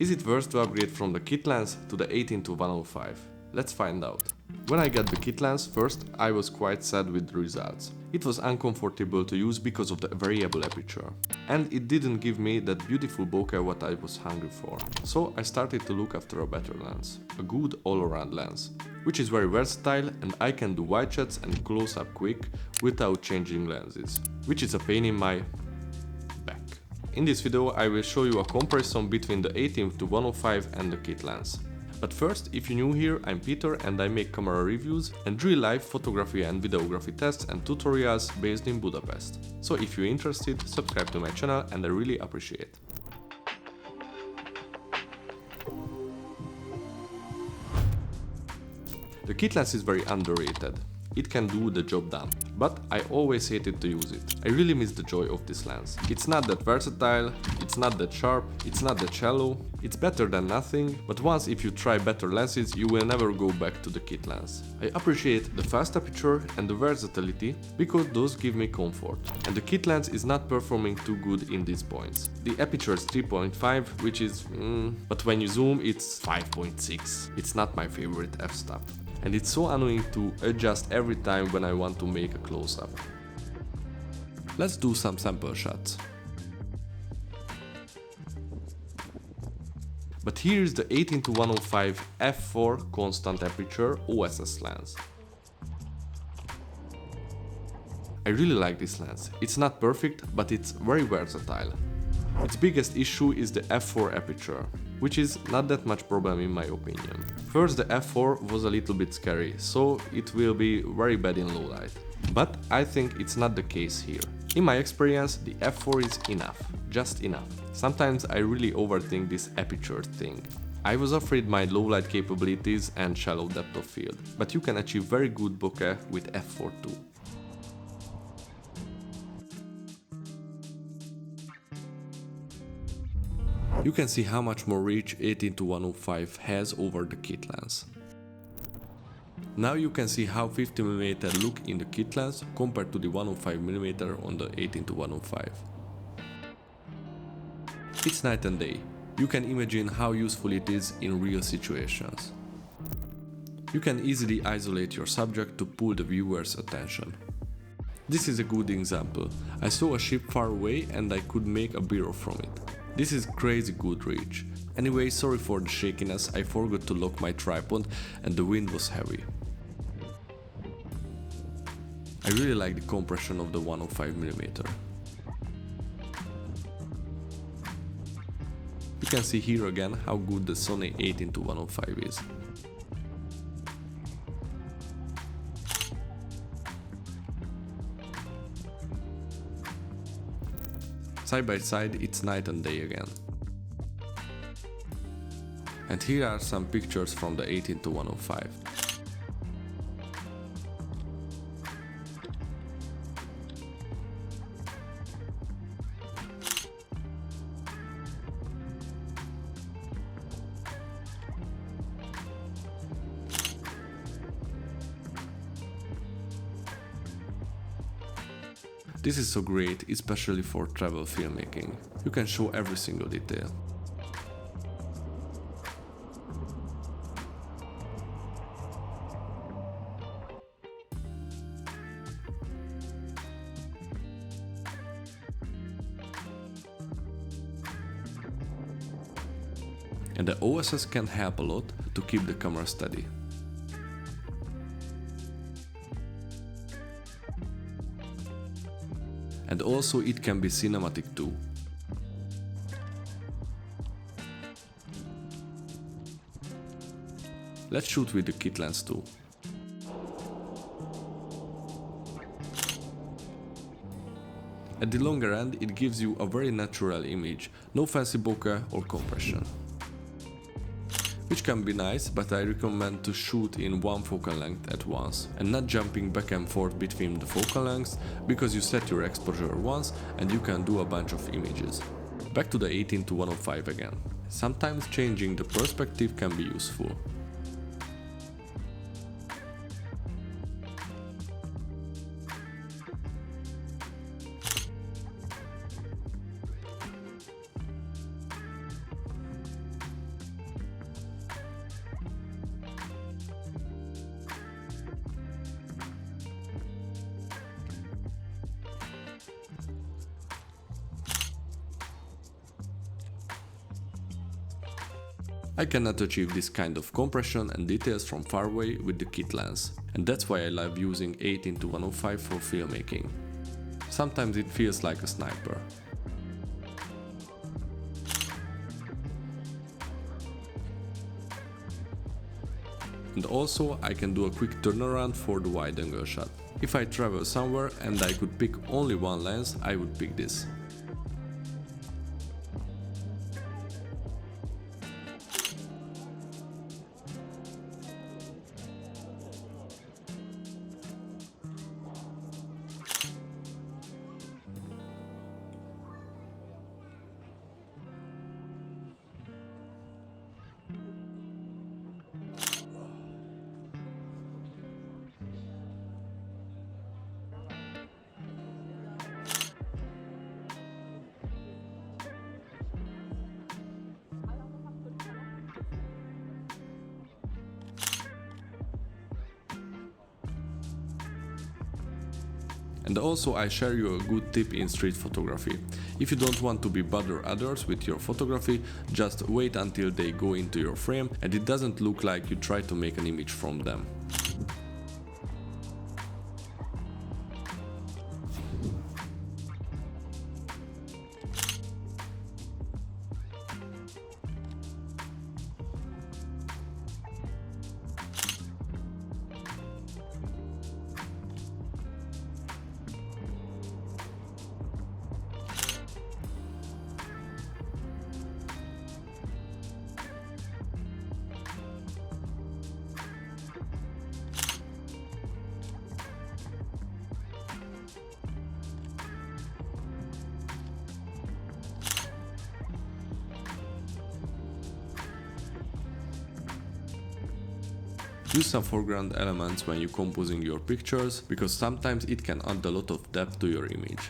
Is it worth to upgrade from the kit lens to the 18-105? Let's find out. When I got the kit lens first, I was quite sad with the results. It was uncomfortable to use because of the variable aperture. And it didn't give me that beautiful bokeh what I was hungry for. So I started to look after a better lens. A good all-around lens. Which is very versatile and I can do wide shots and close-up quick without changing lenses. Which is a pain in my back. In this video I will show you a comparison between the 18-105 and the kit lens. But first, if you're new here, I'm Peter and I make camera reviews and real life photography and videography tests and tutorials based in Budapest. So if you're interested, subscribe to my channel and I really appreciate. The kit lens is very underrated. It can do the job done, but I always hated to use it. I really miss the joy of this lens. It's not that versatile, it's not that sharp, it's not that shallow, it's better than nothing, but once if you try better lenses, you will never go back to the kit lens. I appreciate the fast aperture and the versatility, because those give me comfort. And the kit lens is not performing too good in these points. The aperture is 3.5, which is but when you zoom it's 5.6. It's not my favorite f-stop. And it's so annoying to adjust every time when I want to make a close-up. Let's do some sample shots. But here is the 18-105 f4 constant aperture OSS lens. I really like this lens. It's not perfect, but it's very versatile. Its biggest issue is the f4 aperture, which is not that much problem in my opinion. First, the f4 was a little bit scary, so it will be very bad in low light. But I think it's not the case here. In my experience, the f4 is enough, just enough. Sometimes I really overthink this aperture thing. I was afraid my low light capabilities and shallow depth of field, but you can achieve very good bokeh with f4 too. You can see how much more reach 18-105 has over the kit lens. Now you can see how 50mm look in the kit lens compared to the 105mm on the 18-105. It's night and day. You can imagine how useful it is in real situations. You can easily isolate your subject to pull the viewer's attention. This is a good example. I saw a ship far away and I could make a B-roll from it. This is crazy good reach. Anyway, sorry for the shakiness, I forgot to lock my tripod and the wind was heavy. I really like the compression of the 105mm. You can see here again how good the Sony 18-105 is. Side by side, it's night and day again. And here are some pictures from the 18-105. This is so great, especially for travel filmmaking. You can show every single detail. And the OSS can help a lot to keep the camera steady. And also it can be cinematic too. Let's shoot with the kit lens too. At the longer end it gives you a very natural image, no fancy bokeh or compression. Which can be nice, but I recommend to shoot in one focal length at once and not jumping back and forth between the focal lengths, because you set your exposure once and you can do a bunch of images. Back to the 18-105 again. Sometimes changing the perspective can be useful. I cannot achieve this kind of compression and details from far away with the kit lens, and that's why I love using 18-105 for filmmaking. Sometimes it feels like a sniper. And also I can do a quick turnaround for the wide angle shot. If I travel somewhere and I could pick only one lens, I would pick this. And also I share you a good tip in street photography. If you don't want to be bother others with your photography, just wait until they go into your frame and it doesn't look like you try to make an image from them. Use some foreground elements when you're composing your pictures, because sometimes it can add a lot of depth to your image.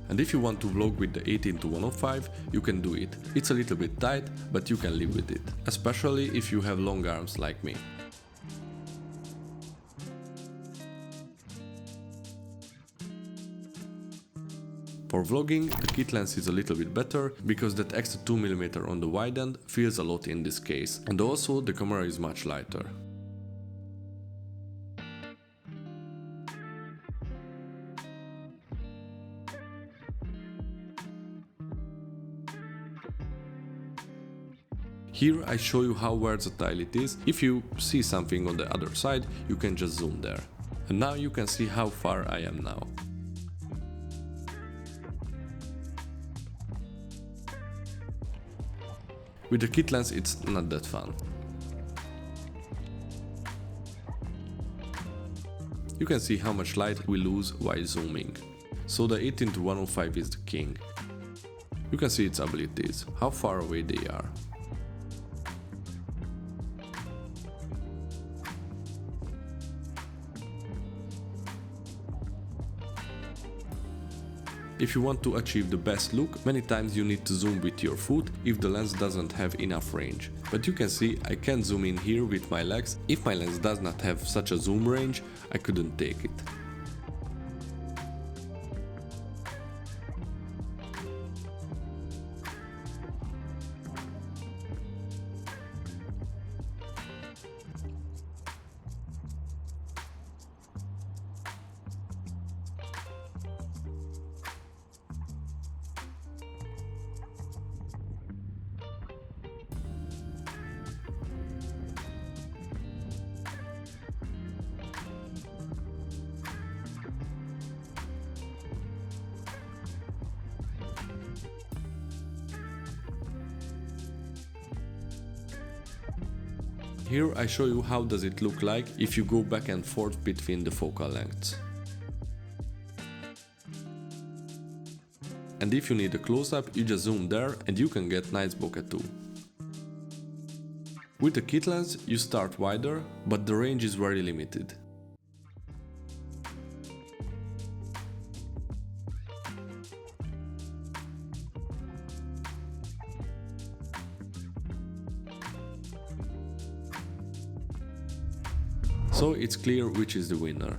And if you want to vlog with the 18-105, you can do it. It's a little bit tight, but you can live with it, especially if you have long arms like me. For vlogging, the kit lens is a little bit better, because that extra 2mm on the wide end feels a lot in this case, and also the camera is much lighter. Here I show you how versatile it is. If you see something on the other side, you can just zoom there. And now you can see how far I am now. With the kit lens it's not that fun. You can see how much light we lose while zooming. So the 18-105 is the king. You can see its abilities, how far away they are. If you want to achieve the best look, many times you need to zoom with your foot if the lens doesn't have enough range. But you can see I can zoom in here with my legs. If my lens does not have such a zoom range, I couldn't take it. Here I show you how does it look like if you go back and forth between the focal lengths. And if you need a close-up, you just zoom there and you can get nice bokeh too. With the kit lens you start wider, but the range is very limited. So it's clear which is the winner.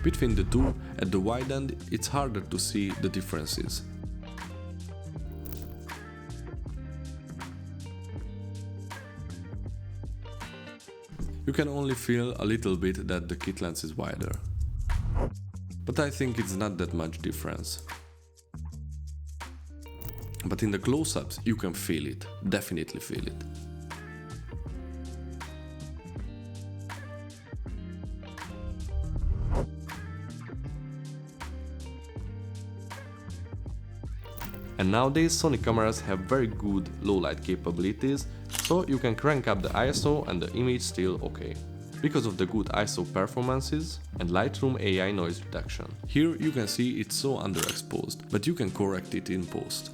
Between the two, at the wide end, it's harder to see the differences. You can only feel a little bit that the kit lens is wider. But I think it's not that much difference. But in the close-ups you can feel it, definitely feel it. And nowadays Sony cameras have very good low light capabilities, so you can crank up the ISO and the image still okay. Because of the good ISO performances and Lightroom AI noise reduction. Here you can see it's so underexposed, but you can correct it in post.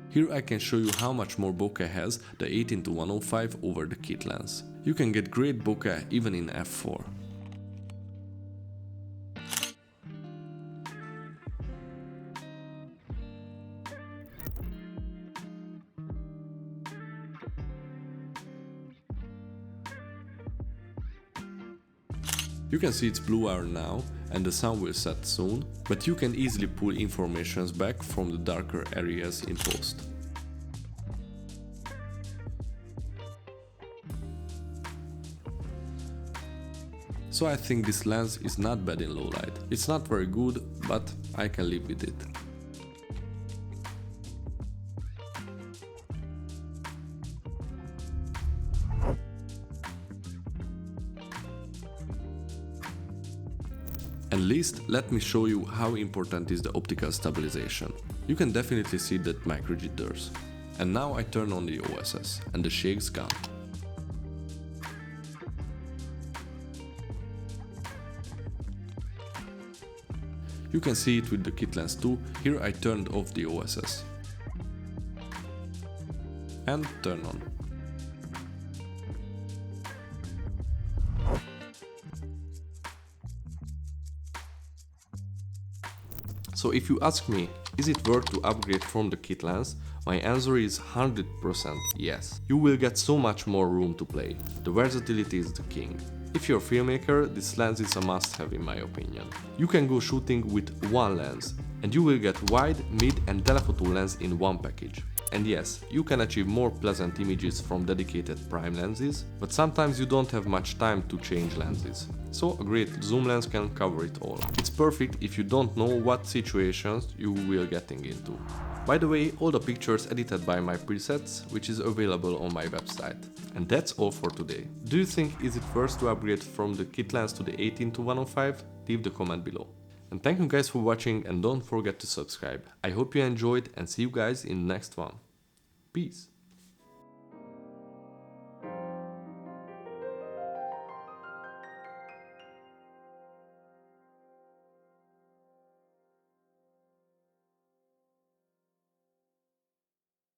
Here I can show you how much more bokeh has the 18-105 over the kit lens. You can get great bokeh even in f4. You can see it's blue hour now and the sun will set soon, but you can easily pull informations back from the darker areas in post. So I think this lens is not bad in low light. It's not very good, but I can live with it. And least, let me show you how important is the optical stabilization. You can definitely see that micro jitters. And now I turn on the OSS and the shake's gone. You can see it with the kit lens too. Here I turned off the OSS. And turn on. So if you ask me, is it worth to upgrade from the kit lens? My answer is 100% yes. You will get so much more room to play. The versatility is the king. If you're a filmmaker, this lens is a must-have in my opinion. You can go shooting with one lens, and you will get wide, mid and telephoto lens in one package. And yes, you can achieve more pleasant images from dedicated prime lenses, but sometimes you don't have much time to change lenses. So a great zoom lens can cover it all. It's perfect if you don't know what situations you will getting into. By the way, all the pictures edited by my presets, which is available on my website. And that's all for today. Do you think is it worth to upgrade from the kit lens to the 18-105? Leave the comment below. And thank you guys for watching and don't forget to subscribe. I hope you enjoyed and see you guys in the next one. Peace.